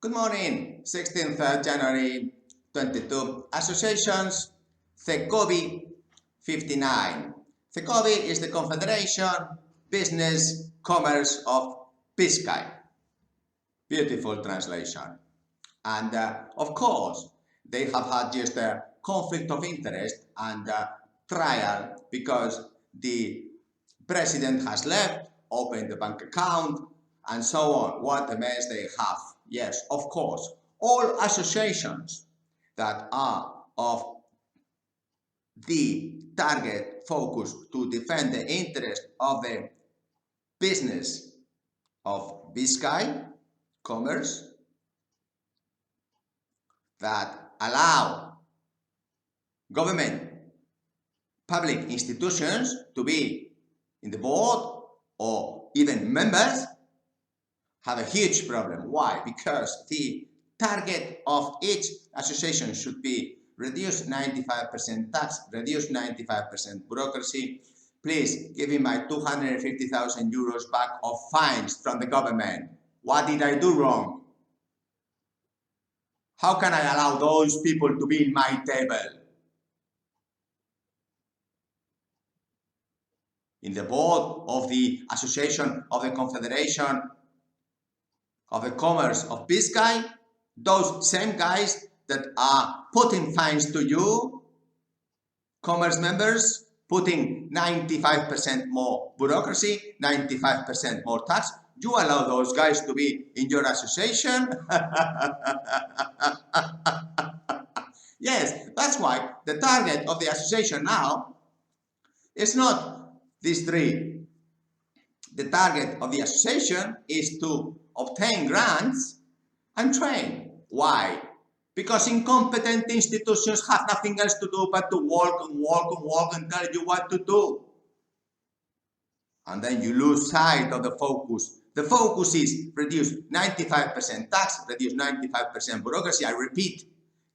Good morning, 16th January 22. Associations, Cecobi 59. Cecobi is the Confederation Business Commerce of Biscay. Beautiful translation. And of course, they have had just a conflict of interest and trial because the president has left, opened the bank account, and so on. What a mess they have. Yes, of course, all associations that are of the target focus to defend the interest of the business of Biscay commerce that allow government public institutions to be in the board or even members have a huge problem. Why? Because the target of each association should be reduce 95% tax, reduce 95% bureaucracy. Please give me my 250,000 euros back of fines from the government. What did I do wrong? How can I allow those people to be in my table? In the board of the association of the Confederation of the Commerce of Biscay, those same guys that are putting fines to you, commerce members, putting 95% more bureaucracy, 95% more tax, you allow those guys to be in your association? Yes, that's why the target of the association now is not these three. The target of the association is to obtain grants and train. Why? Because incompetent institutions have nothing else to do but to walk and tell you what to do. And then you lose sight of the focus. The focus is reduce 95% tax, reduce 95% bureaucracy. I repeat,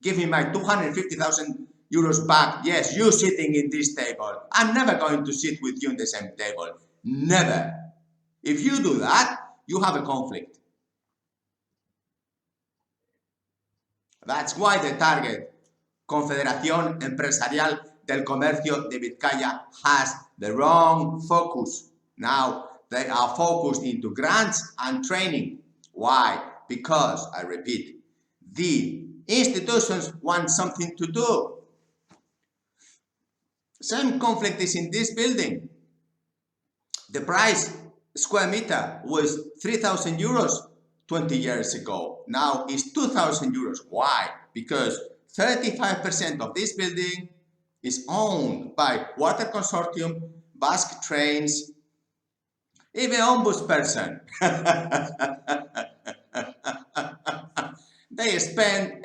give me my 250,000 euros back. Yes, you sitting in this table. I'm never going to sit with you in the same table. Never. If you do that, you have a conflict. That's why the target, Confederación Empresarial del Comercio de Vizcaya, has the wrong focus. Now, they are focused into grants and training. Why? Because, I repeat, the institutions want something to do. Same conflict is in this building. The price square meter was 3,000 euros 20 years ago. Now it's 2,000 euros. Why? Because 35% of this building is owned by Water Consortium, Basque Trains, even Ombudsperson. They spend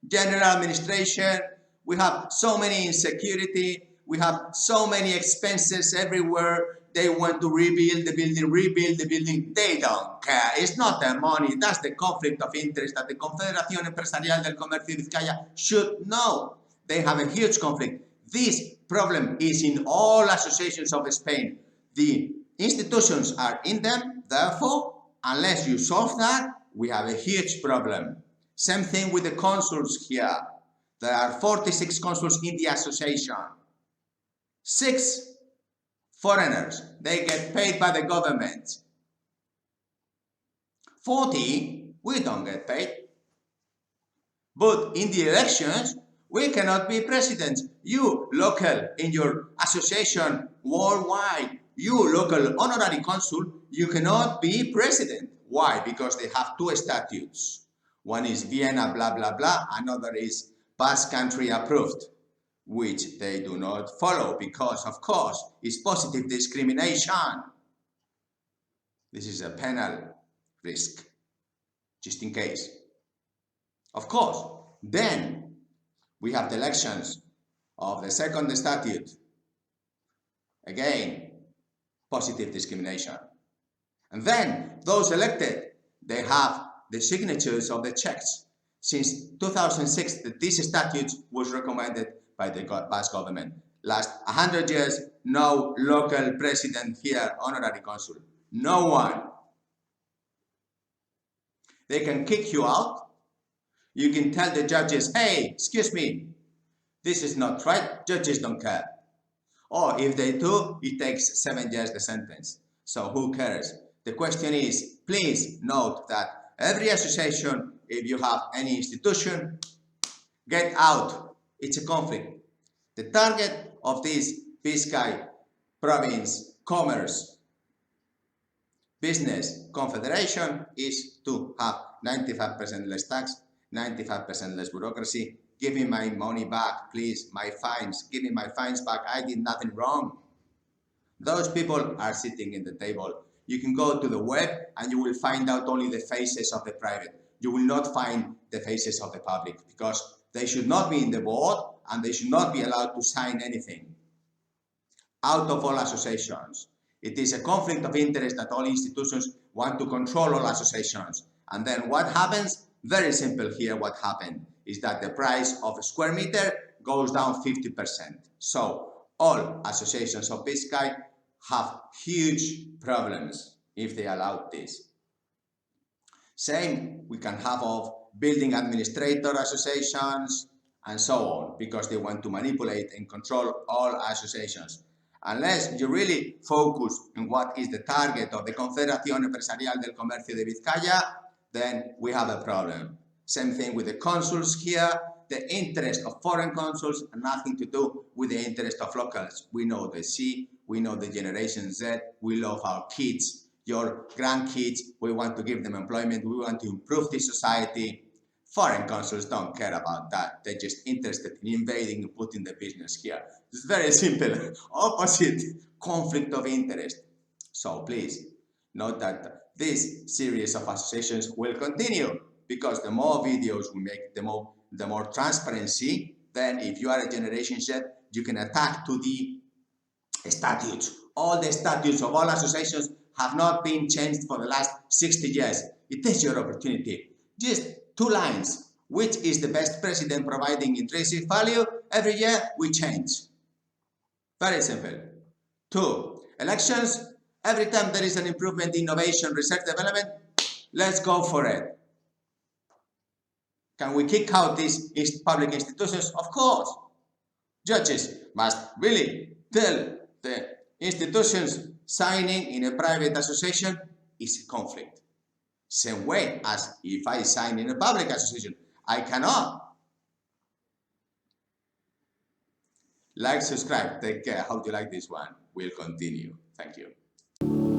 general administration. We have so many insecurity. We have so many expenses everywhere. They want to rebuild the building. They don't care. It's not their money. That's the conflict of interest that the Confederación Empresarial del Comercio de Vizcaya should know. They have a huge conflict. This problem is in all associations of Spain. The institutions are in them. Therefore, unless you solve that, we have a huge problem. Same thing with the consuls here. There are 46 consuls in the association. 6 foreigners, they get paid by the government. 40, we don't get paid. But in the elections, we cannot be presidents. You, local, in your association worldwide, you, local honorary consul, you cannot be president. Why? Because they have 2 statutes. One is Vienna, blah, blah, blah. Another is Basque Country approved, which they do not follow because, of course, it's positive discrimination. This is a penal risk, just in case. Of course, then we have the elections of the second statute. Again, positive discrimination. And then those elected, they have the signatures of the Czechs. Since 2006, this statute was recommended by the Basque government. Last 100 years, no local president here, honorary consul. No one. They can kick you out. You can tell the judges, hey, excuse me, this is not right. Judges don't care. Or if they do, it takes 7 years the sentence. So who cares? The question is, please note that every association, if you have any institution, get out. It's a conflict. The target of this Biscay Province Commerce Business Confederation is to have 95% less tax, 95% less bureaucracy. Give me my money back, please, my fines. Give me my fines back. I did nothing wrong. Those people are sitting in the table. You can go to the web and you will find out only the faces of the private. You will not find the faces of the public because they should not be in the board and they should not be allowed to sign anything. Out of all associations. It is a conflict of interest that all institutions want to control all associations. And then what happens? Very simple here. What happened is that the price of a square meter goes down 50%. So all associations of Biscay have huge problems if they allow this. Same we can have of building administrator associations and so on, because they want to manipulate and control all associations. Unless you really focus on what is the target of the Confederación Empresarial del Comercio de Vizcaya, then we have a problem. Same thing with the consuls here. The interest of foreign consuls has nothing to do with the interest of locals. We know the C, we know the Generation Z, we love our kids, your grandkids, we want to give them employment, we want to improve the society. Foreign consuls don't care about that. They're just interested in invading and putting the business here. It's very simple, opposite conflict of interest. So please note that this series of associations will continue because the more videos we make, the more transparency. Then if you are a Generation Z, you can attack to the statutes. All the statutes of all associations have not been changed for the last 60 years. It is your opportunity. Just 2 lines. Which is the best president providing intrinsic value? Every year we change. Very simple. 2. Elections. Every time there is an improvement, innovation, research, development, let's go for it. Can we kick out these public institutions? Of course. Judges must really tell the institutions signing in a private association is a conflict. Same way as if I sign in a public association, I cannot. Like, subscribe, take care. How do you like this one? We'll continue. Thank you.